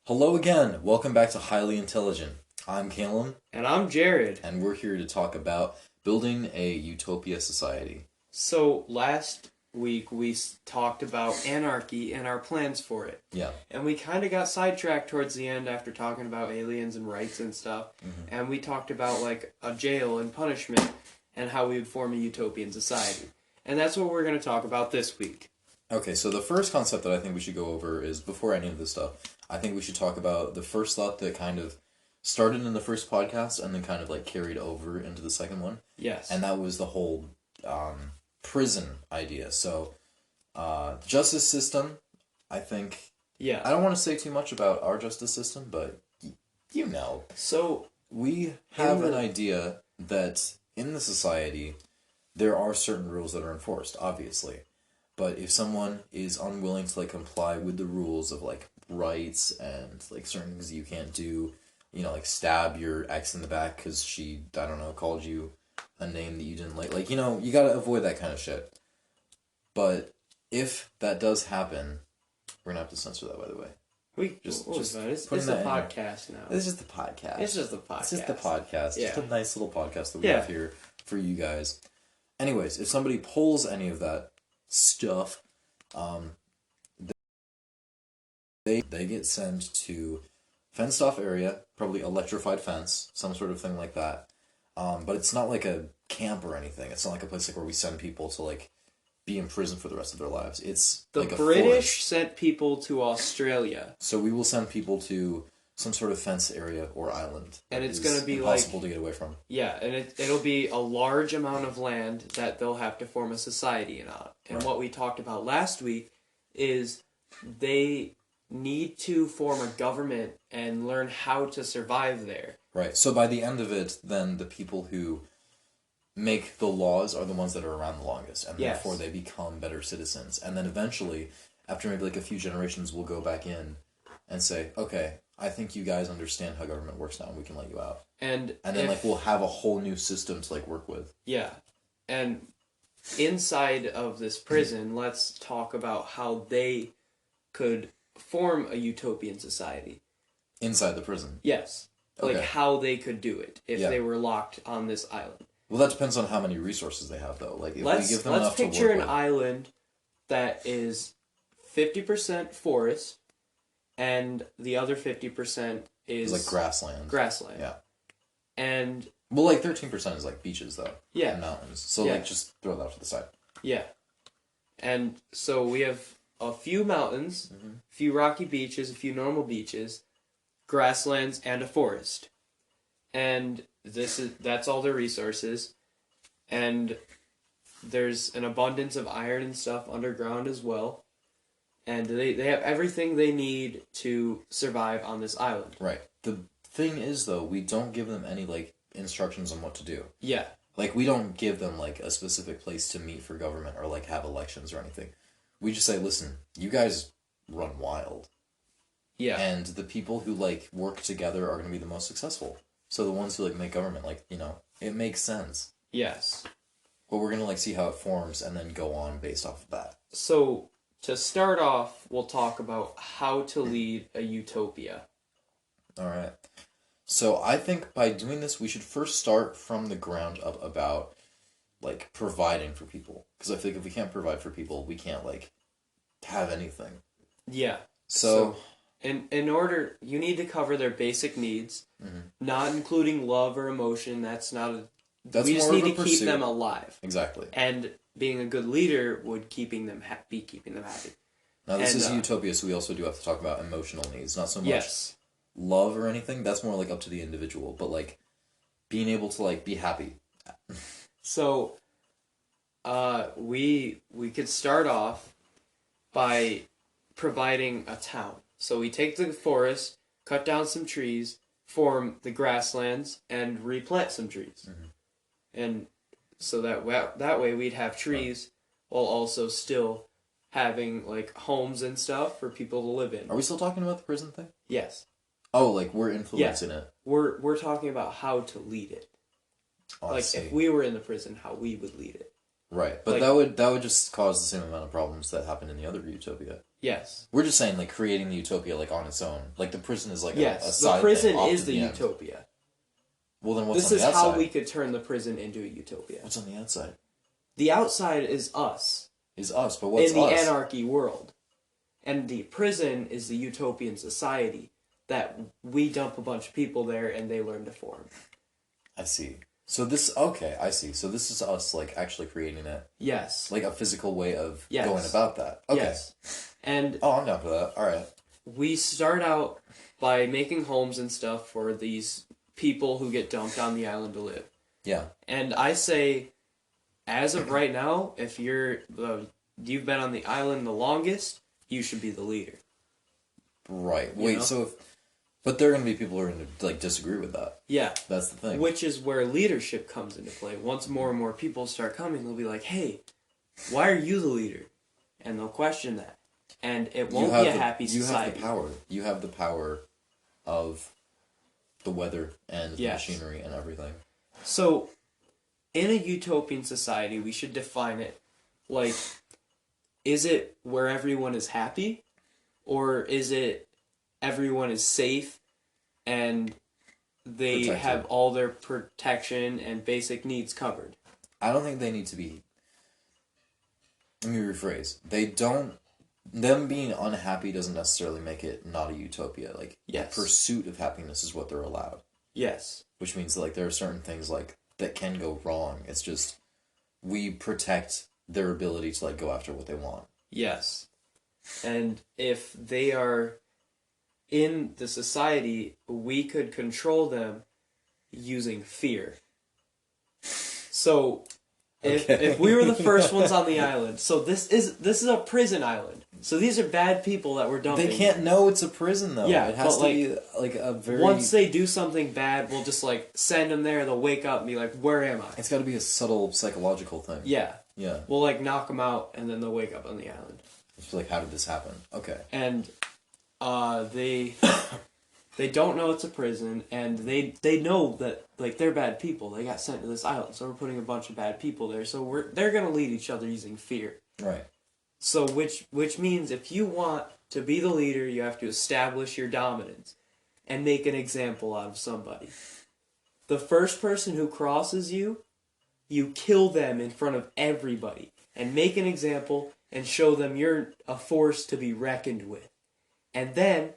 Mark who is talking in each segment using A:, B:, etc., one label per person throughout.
A: Hello again. Welcome back to Highly Intelligent. I'm Calum,
B: And I'm Jared.
A: and we're here to talk about building a utopia society.
B: So last week we talked about anarchy and our plans for it.
A: Yeah.
B: And we kind of got sidetracked towards the end after talking about aliens and rights and stuff.
A: Mm-hmm.
B: And we talked about like a jail and punishment and how we would form a utopian society. And that's what we're going to talk about this week.
A: Okay, so the first concept that I think we should go over is, before any of this stuff, I think we should talk about the first thought that kind of started in the first podcast and then kind of like carried over into the second one.
B: Yes.
A: And that was the whole prison idea. So, justice system, I think...
B: Yeah.
A: I don't want to say too much about our justice system, but you know.
B: So...
A: We have an idea that in the society, there are certain rules that are enforced, obviously. But if someone is unwilling to like comply with the rules of like rights and like certain things you can't do, you know, like stab your ex in the back because she, I don't know, called you a name that you didn't like. Like, you know, you gotta avoid that kind of shit. But if that does happen, we're gonna have to censor that, by the way.
B: It's
A: putting
B: a
A: that in
B: podcast now.
A: It's just the podcast.
B: It's just the podcast.
A: It's just the podcast.
B: Yeah.
A: Just a nice little podcast that we have here for you guys. Anyways, if somebody pulls any of that stuff, they get sent to fenced off area, probably electrified fence, some sort of thing like that. But it's not like a camp or anything. It's not like a place like where we send people to like be in prison for the rest of their lives. It's
B: the
A: like a
B: British
A: forest.
B: sent people to Australia.
A: So we will send people to some sort of fence area or island.
B: And it's going to be
A: impossible to get away from.
B: Yeah, and it'll be a large amount of land that they'll have to form a society on. And what we talked about last week is they need to form a government and learn how to survive there.
A: Right. So by the end of it, then the people who make the laws are the ones that are around the longest, and therefore they become better citizens. And then eventually, after maybe like a few generations, we'll go back in and say, okay, I think you guys understand how government works now, and we can let you out. And then like we'll have a whole new system to like work with.
B: Yeah. And inside of this prison, let's talk about how they could form a utopian society.
A: Inside the prison?
B: Yes.
A: Okay.
B: Like how they could do it if they were locked on this island.
A: Well, that depends on how many resources they have, though. Like, if we give them enough to work with...
B: Let's picture an island that is 50% forest, and the other 50% is...
A: like grassland.
B: Grassland.
A: Yeah.
B: And...
A: Well, like 13% is like beaches, though.
B: Yeah.
A: And mountains. So, like, just throw that off to the side.
B: Yeah. And so we have a few mountains, a few rocky beaches, a few normal beaches, grasslands, and a forest. And that's all their resources. And there's an abundance of iron and stuff underground as well. And they have everything they need to survive on this island.
A: Right. The thing is, though, we don't give them any, like, instructions on what to do.
B: Yeah.
A: Like, we don't give them, like, a specific place to meet for government or, like, have elections or anything. We just say, listen, you guys run wild.
B: Yeah.
A: And the people who, like, work together are going to be the most successful. So the ones who, like, make government, like, you know, it makes sense.
B: Yes.
A: But we're going to, like, see how it forms and then go on based off of that.
B: So, to start off, we'll talk about how to lead a utopia.
A: Alright. So I think by doing this, we should first start from the ground up about, like, providing for people. Because I think if we can't provide for people, we can't, like, have anything.
B: Yeah.
A: So
B: in order, you need to cover their basic needs, not including love or emotion. That's not a...
A: That's
B: we just
A: more
B: need
A: of a
B: to keep
A: pursuit.
B: them alive.
A: Exactly.
B: And being a good leader would keeping them happy.
A: Now this is utopia, so we also do have to talk about emotional needs. Not so much love or anything. That's more like up to the individual. But like being able to like be happy.
B: So we could start off by providing a town. So we take the forest, cut down some trees, form the grasslands, and replant some trees. And so that way we'd have trees while also still having like homes and stuff for people to live in.
A: Are we still talking about the prison thing?
B: Yes.
A: Oh, like we're influencing it.
B: We're talking about how to lead it.
A: Oh,
B: like if we were in the prison, how we would lead it.
A: Right, but
B: like,
A: that would just cause the same amount of problems that happened in the other utopia.
B: Yes.
A: We're just saying, like, creating the utopia, like, on its own. Like, the prison is, like, a
B: The
A: side
B: prison
A: thing off
B: is
A: to
B: the
A: end.
B: utopia.
A: Well, then what's
B: This
A: on
B: is
A: the outside?
B: how we could turn the prison into a utopia.
A: What's on the outside?
B: The outside is us.
A: Is us, but what's
B: in the
A: us?
B: anarchy world. And the prison is the Utopian Society that we dump a bunch of people there and they learn to form.
A: I see. So this, okay, I see. So this is us, like, actually creating it.
B: Yes.
A: Like a physical way of
B: Yes.
A: going about that. Okay.
B: Yes. And
A: Oh, I'm down for that. All right.
B: we start out by making homes and stuff for these people who get dumped on the island to live.
A: Yeah.
B: And I say, as of right now, if you've been on the island the longest, you should be the leader.
A: Right.
B: You
A: Wait,
B: know?
A: so if... But there are going to be people who are going to, like, disagree with that.
B: Yeah.
A: That's the thing.
B: Which is where leadership comes into play. Once more and more people start coming, they'll be like, hey, why are you the leader? And they'll question that. And it won't be a happy society.
A: You have the power. You have the power of the weather and the machinery and everything.
B: So, in a utopian society, we should define it like, is it where everyone is happy? Or is it everyone is safe and they have all their protection and basic needs covered?
A: I don't think they need to be... Let me rephrase. They don't... Them being unhappy doesn't necessarily make it not a utopia. Like, the pursuit of happiness is what they're allowed.
B: Yes.
A: Which means that, like, there are certain things, like, that can go wrong. It's just, we protect their ability to, like, go after what they want.
B: Yes. And if they are in the society, we could control them using fear. So, if we were the first ones on the island, so this is a prison island. So these are bad people that we're dumping.
A: They can't know it's a prison, though.
B: Yeah,
A: it has to
B: like,
A: be, like, a very...
B: Once they do something bad, we'll just, like, send them there, they'll wake up and be like, where am I?
A: It's got to be a subtle psychological thing.
B: Yeah.
A: Yeah.
B: We'll, like, knock them out, and then they'll wake up on the island.
A: It's like, how did this happen? Okay.
B: And, they don't know it's a prison, and they know that, like, they're bad people. They got sent to this island, so we're putting a bunch of bad people there. So they're gonna lead each other using fear.
A: Right.
B: So which means if you want to be the leader, you have to establish your dominance and make an example out of somebody. The first person who crosses you, you kill them in front of everybody and make an example and show them you're a force to be reckoned with. And then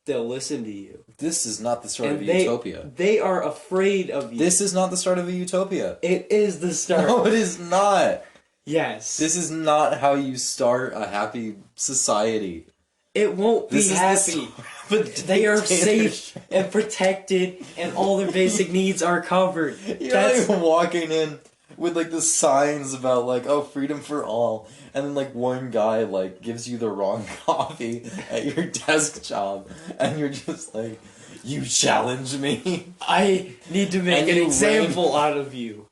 B: they'll listen to you.
A: This is not the start of a utopia.
B: They are afraid of you.
A: This is not the start of a utopia.
B: It is the start.
A: No, it is not.
B: Yes.
A: This is not how you start a happy society.
B: It won't be happy. But they are safe and protected and all their basic needs are covered.
A: You're not even walking in with, like, the signs about, like, oh, freedom for all. And then, like, one guy, like, gives you the wrong coffee at your desk job. And you're just like, you challenge me?
B: I need to make an example out of you.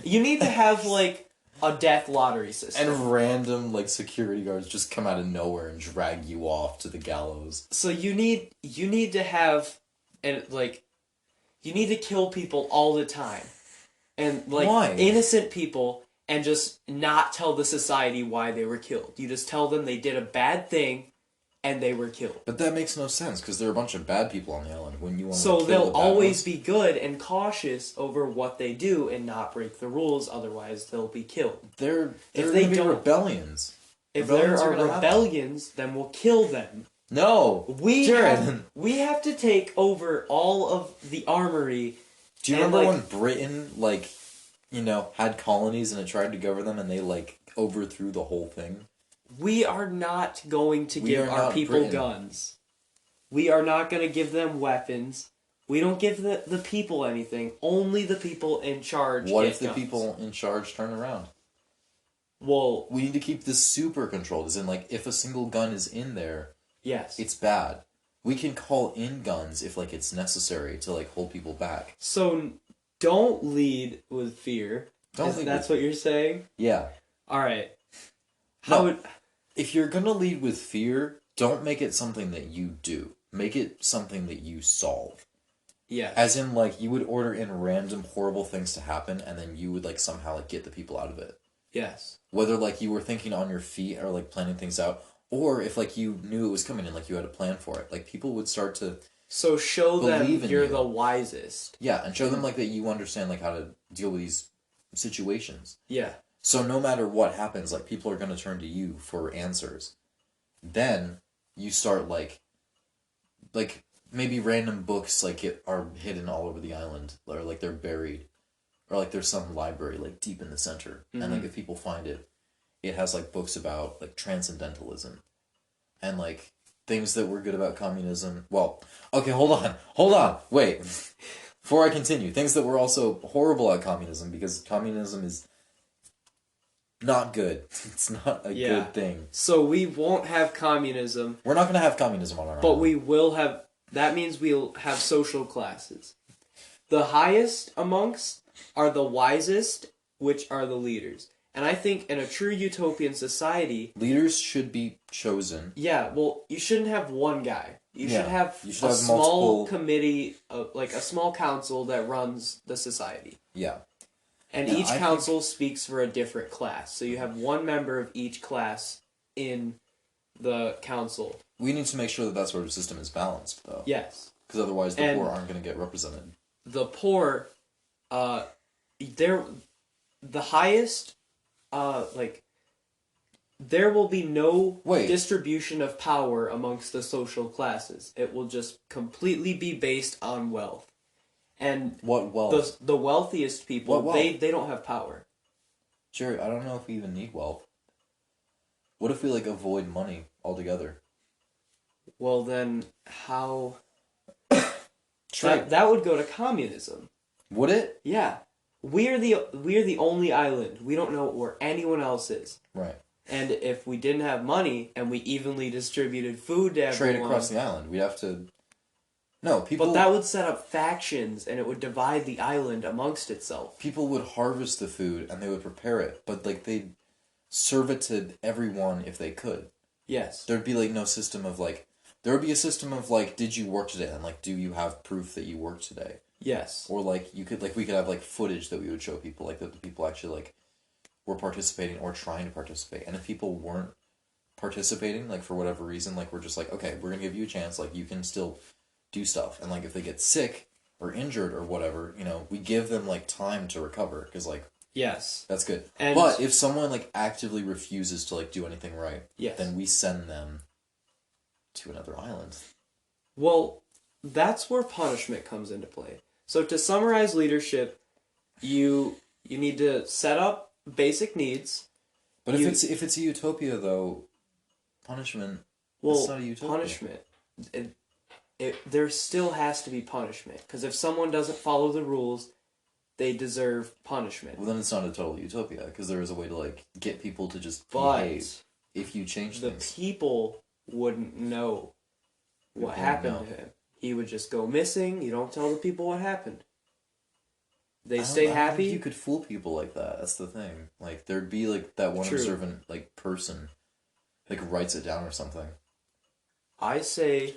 B: You need to have, like, a death lottery system.
A: And random, like, security guards just come out of nowhere and drag you off to the gallows.
B: So you need to have, and, like, you need to kill people all the time. And, like,
A: why?
B: Innocent people, and just not tell the society why they were killed. You just tell them they did a bad thing, and they were killed.
A: But that makes no sense, because there are a bunch of bad people on the island. When you want
B: so
A: to kill
B: they'll
A: the bad
B: always
A: ones.
B: be good and cautious over what they do and not break the rules, otherwise they'll be killed.
A: If
B: If
A: they
B: they don't-
A: rebellions.
B: If
A: Rebellions
B: there
A: are
B: are
A: gonna
B: rebellions, then we'll kill them.
A: No!
B: We
A: Jared!
B: we have to take over all of the armory.
A: Do you
B: and,
A: remember
B: like,
A: when Britain, like, you know, had colonies and it tried to govern them and they, like, overthrew the whole thing?
B: We are not going to
A: We
B: give
A: are
B: our
A: not
B: people
A: Britain.
B: guns. We are not going to give them weapons. We don't give the people anything. Only the people in charge
A: What
B: get
A: if the
B: guns.
A: people in charge turn around?
B: Well,
A: We need to keep this super controlled, as in, like, if a single gun is in there,
B: yes.
A: it's bad. We can call in guns if, like, it's necessary to, like, hold people back.
B: So don't lead with fear. That's what you're saying?
A: Yeah.
B: All right.
A: If you're gonna lead with fear, don't make it something that you do. Make it something that you solve.
B: Yeah.
A: As in, like, you would order in random horrible things to happen, and then you would, like, somehow, like, get the people out of it.
B: Yes.
A: Whether, like, you were thinking on your feet or, like, planning things out, Or if like you knew it was coming and like you had a plan for it, like people would start to
B: So show them
A: believe in
B: you're
A: you.
B: the wisest.
A: Yeah, and show them like that you understand like how to deal with these situations.
B: Yeah.
A: So no matter what happens, like people are gonna turn to you for answers. Then you start like maybe random books like are hidden all over the island, or like they're buried, or like there's some library like deep in the center, and like if people find it, it has like books about like transcendentalism, and like things that were good about communism. Well, okay, hold on, wait. Before I continue, things that were also horrible at communism, because communism is not good. It's not a good thing.
B: So we won't have communism.
A: We're not gonna have communism on our
B: But
A: island.
B: we will have. That means we'll have social classes. The highest amongst are the wisest, which are the leaders. And I think in a true utopian society,
A: Leaders should be chosen.
B: yeah, well, you shouldn't have one guy. You should have
A: you should
B: a
A: have
B: small
A: multiple
B: committee, like a small council that runs the society.
A: Yeah.
B: And
A: Yeah,
B: each
A: I
B: council speaks for a different class. So you have one member of each class in the council.
A: We need to make sure that that sort of system is balanced, though.
B: Yes.
A: Because otherwise the
B: And
A: poor aren't going to get represented.
B: the poor, they're the highest, like, there will be no distribution of power amongst the social classes. It will just completely be based on wealth. And
A: what wealth?
B: The wealthiest people, they don't have power.
A: Jerry, I don't know if we even need wealth. What if we, like, avoid money altogether?
B: Well, then, how...
A: True.
B: That would go to communism.
A: Would it?
B: Yeah. We're the only island. We don't know where anyone else is.
A: Right.
B: And if we didn't have money and we evenly distributed food to everyone...
A: Trade across the island. We'd have to... No, people...
B: But that would set up factions and it would divide the island amongst itself.
A: People would harvest the food and they would prepare it, but, like, they'd serve it to everyone if they could.
B: Yes.
A: There'd be, like, no system of, like... There would be a system of, like, did you work today? And, like, do you have proof that you worked today?
B: Yes.
A: Or, like, we could have, like, footage that we would show people, like, that the people actually, like, were participating or trying to participate. And if people weren't participating, like, for whatever reason, like, we're just like, okay, we're gonna give you a chance, like, you can still do stuff. And, like, if they get sick or injured or whatever, you know, we give them, like, time to recover, because, like...
B: Yes.
A: That's good.
B: And
A: but if someone, like, actively refuses to, like, do anything right,
B: yes,
A: then we send them to another island.
B: Well, that's where punishment comes into play. So to summarize leadership, you need to set up basic needs.
A: But if it's a utopia, though, punishment.
B: Well,
A: it's not a utopia.
B: Punishment. There still has to be punishment, because if someone doesn't follow the rules, they deserve punishment.
A: Well, then it's not a total utopia, because there is a way to, like, get people to just behave if you change things.
B: The people wouldn't know what happened to him. He would just go missing. You don't tell the people what happened. They stay happy.
A: I don't think you could fool people like that. That's the thing. Like, there'd be, like, that one observant, like, person, like, writes it down or something. I say,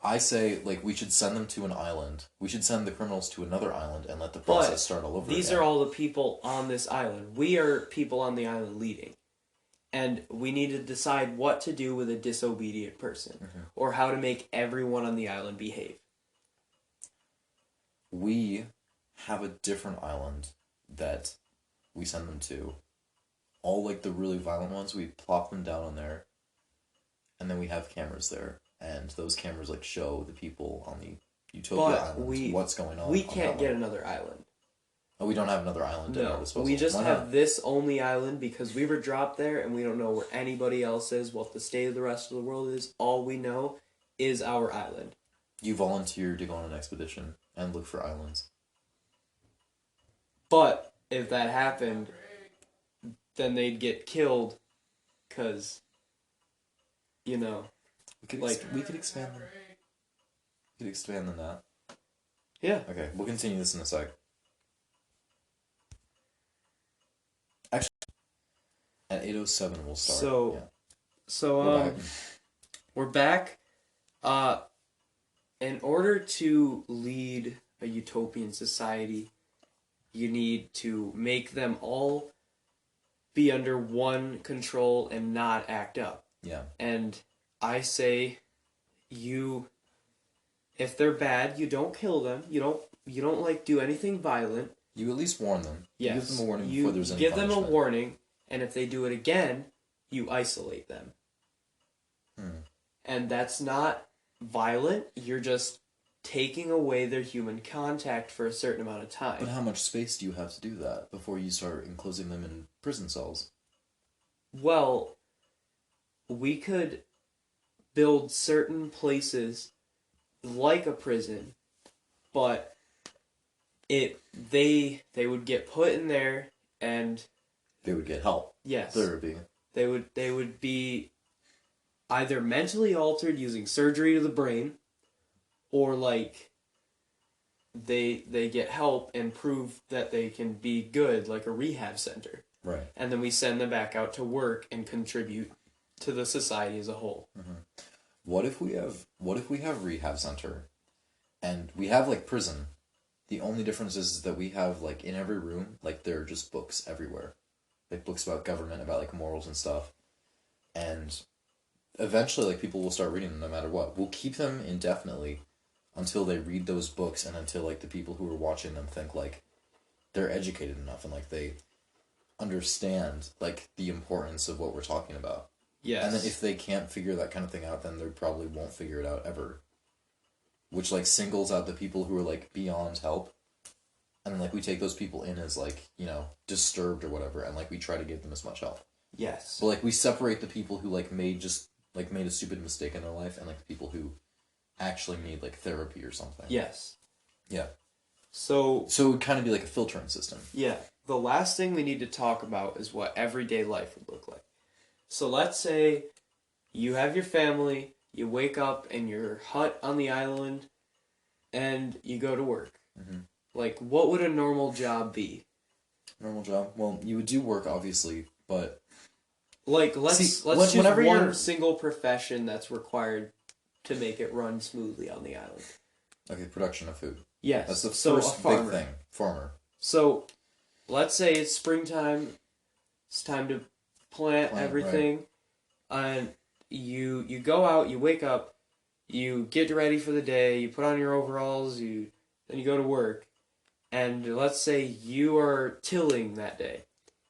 A: like, we should send them to an island. We should send the criminals to another island and let the process start all over again.
B: These are all the people on this island. We are people on the island leading. And we need to decide what to do with a disobedient person. Or how to make everyone on the island behave.
A: We have a different island that we send them to. All, like, the really violent ones, we plop them down on there. And then we have cameras there. And those cameras, like, show the people on the Utopia Islands what's going on.
B: We can't get another island.
A: Oh, we don't have another island at our disposal.
B: We just have this only island because we were dropped there and we don't know where anybody else is, what the state of the rest of the world is. All we know is our island.
A: You volunteered to go on an expedition and look for islands.
B: But if that happened, then they'd get killed because, you know...
A: We could expand them. We could expand on that.
B: Yeah.
A: Okay, we'll continue this in a sec. Actually, at 8:07 we'll start.
B: We're back. In order to lead a utopian society, you need to make them all be under one control and not act up.
A: Yeah.
B: And I say, if they're bad, you don't kill them. You don't like do anything violent.
A: You at least warn them.
B: Yes.
A: You give them a warning before there's any
B: give
A: punishment.
B: them a warning, and if they do it again, you isolate them. And that's not violent. You're just taking away their human contact for a certain amount of time.
A: But how much space do you have to do that before you start enclosing them in prison cells?
B: Well, we could build certain places like a prison, but they would get put in there, and
A: they would get help.
B: Yes.
A: Therapy.
B: They would be either mentally altered using surgery to the brain, or like they get help and prove that they can be good, like a rehab center.
A: Right.
B: And then we send them back out to work and contribute to the society as a whole.
A: Mm-hmm. What if we have rehab center and we have like prison? The only difference is that we have like in every room, like there are just books everywhere. Like books about government, about like morals and stuff. And eventually like people will start reading them no matter what. We'll keep them indefinitely until they read those books and until like the people who are watching them think like they're educated enough and like they understand like the importance of what we're talking about.
B: Yes.
A: And then if they can't figure that kind of thing out, then they probably won't figure it out ever. Which like singles out the people who are like beyond help. And then like we take those people in as like, you know, disturbed or whatever, and like we try to give them as much help.
B: Yes.
A: But like we separate the people who like made a stupid mistake in their life and like the people who actually need like therapy or something.
B: Yes.
A: Yeah.
B: So
A: it would kind of be like a filtering system.
B: Yeah. The last thing we need to talk about is what everyday life would look like. So let's say you have your family, you wake up in your hut on the island, and you go to work.
A: Mm-hmm.
B: Like, what would a normal job be?
A: Normal job? Well, you would do work, obviously, but...
B: Like, let's choose one single profession that's required to make it run smoothly on the island.
A: Okay, production of food.
B: Yes.
A: That's the first big thing. Farmer.
B: So, let's say it's springtime. It's time to plant everything. Right. And you go out, you wake up, you get ready for the day, you put on your overalls, then you go to work. And let's say you are tilling that day.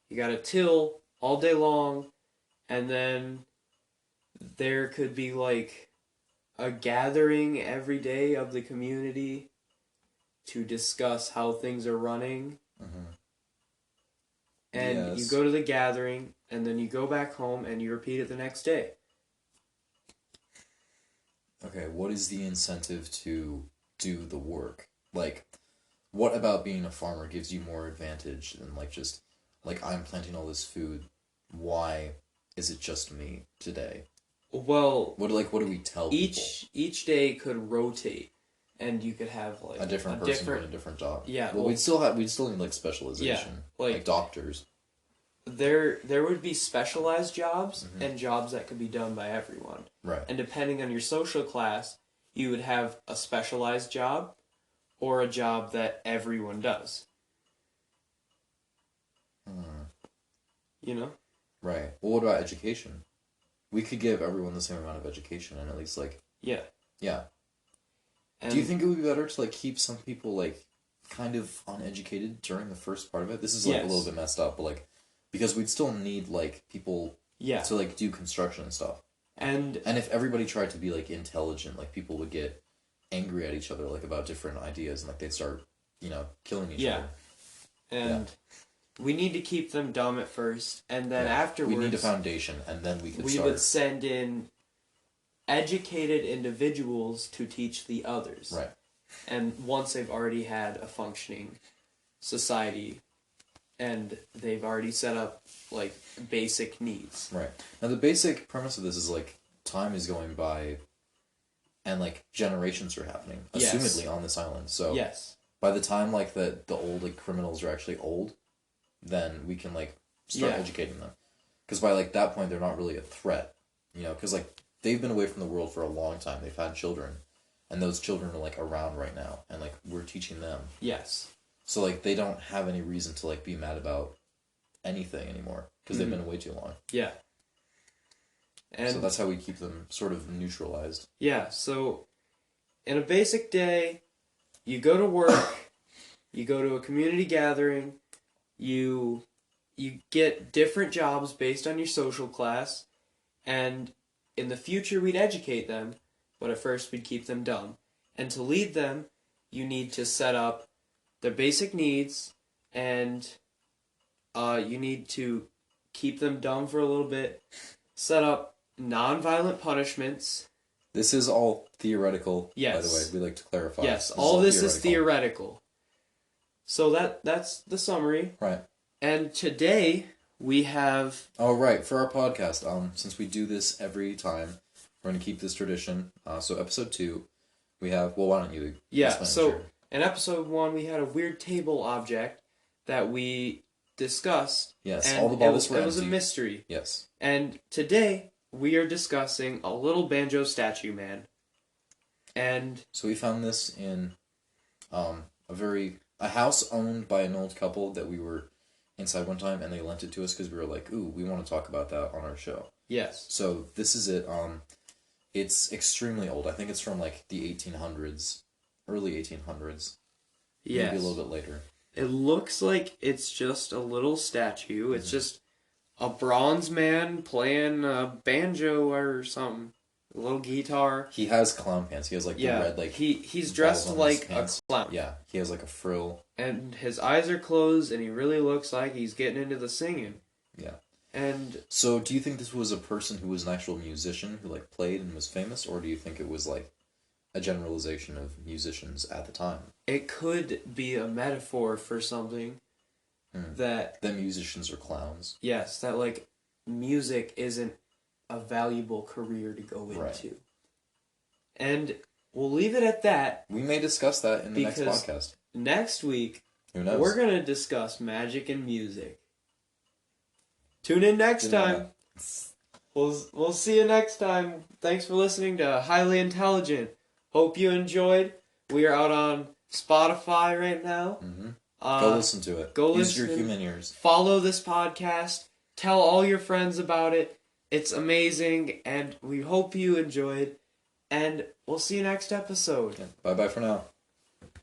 B: You got to till all day long, and then there could be like a gathering every day of the community to discuss how things are running.
A: Mm-hmm.
B: And you go to the gathering, and then you go back home, and you repeat it the next day.
A: Okay, what is the incentive to do the work? Like, what about being a farmer gives you more advantage than like just, like I'm planting all this food, why is it just me today?
B: Well,
A: what do we tell people?
B: Each day could rotate, and you could have like
A: a different person doing a different job.
B: Yeah.
A: Well, we'd still need like specialization.
B: Yeah,
A: like doctors.
B: There would be specialized jobs and jobs that could be done by everyone.
A: Right.
B: And depending on your social class, you would have a specialized job or a job that everyone does. You know?
A: Right. Well, what about education? We could give everyone the same amount of education and at least like...
B: Yeah.
A: Yeah.
B: And
A: do you think it would be better to like keep some people like kind of uneducated during the first part of it? This is like a little bit messed up, but like because we'd still need like people to like do construction and stuff. And if everybody tried to be like intelligent, like people would get angry at each other like about different ideas and like they'd start, you know, killing each other. And
B: we need to keep them dumb at first, and then afterwards
A: we need a foundation, and then we
B: would send in educated individuals to teach the others.
A: Right.
B: And once they've already had a functioning society and they've already set up like basic needs.
A: Right. Now the basic premise of this is like time is going by and like generations are happening, assumedly on this island. So by the time like the old like criminals are actually old, then we can like start educating them. Because by like that point they're not really a threat, you know, because like they've been away from the world for a long time. They've had children, and those children are like around right now, and like we're teaching them.
B: Yes.
A: So like they don't have any reason to like be mad about anything anymore because they've been away too long.
B: Yeah. And
A: so that's how we keep them sort of neutralized.
B: Yeah, so in a basic day, you go to work, you go to a community gathering, you get different jobs based on your social class, and in the future we'd educate them, but at first we'd keep them dumb. And to lead them, you need to set up their basic needs, and you need to keep them dumb for a little bit, set up non-violent punishments.
A: This is all theoretical,
B: Yes.
A: by the way. We like to clarify.
B: Yes, all this is theoretical. So that's the summary.
A: Right.
B: And today we have...
A: Oh, right. For our podcast, since we do this every time, we're going to keep this tradition. So episode 2, we have... Well, why don't you explain?
B: So in episode 1, we had a weird table object that we discussed.
A: Yes,
B: and
A: all the bubbles were
B: It was a
A: empty.
B: mystery.
A: Yes.
B: And today we are discussing a little banjo statue man. And...
A: So we found this in a house owned by an old couple that we were inside one time, and they lent it to us because we were like, ooh, we want to talk about that on our show.
B: Yes.
A: So this is it. It's extremely old. I think it's from like the 1800s, early 1800s.
B: Yes.
A: Maybe a little bit later.
B: It looks like it's just a little statue. It's just a bronze man playing a banjo or something. A little guitar.
A: He has clown pants. He has like the red like
B: he's dressed
A: balls on
B: like
A: his
B: a
A: pants.
B: clown.
A: Yeah, he has like a frill.
B: And his eyes are closed, and he really looks like he's getting into the singing.
A: Yeah.
B: And
A: so, do you think this was a person who was an actual musician who like played and was famous, or do you think it was like a generalization of musicians at the time?
B: It could be a metaphor for something that
A: musicians are clowns.
B: Yes, that like music isn't a valuable career to go into.
A: Right.
B: And we'll leave it at that.
A: We may discuss that in the next podcast.
B: Next week,
A: who knows?
B: We're going to discuss magic and music. Tune in next time. We'll see you next time. Thanks for listening to Highly Intelligent. Hope you enjoyed. We are out on Spotify right now.
A: Mm-hmm. Go listen to it. Use your human ears.
B: Follow this podcast. Tell all your friends about it. It's amazing, and we hope you enjoyed. And we'll see you next episode.
A: Bye-bye for now.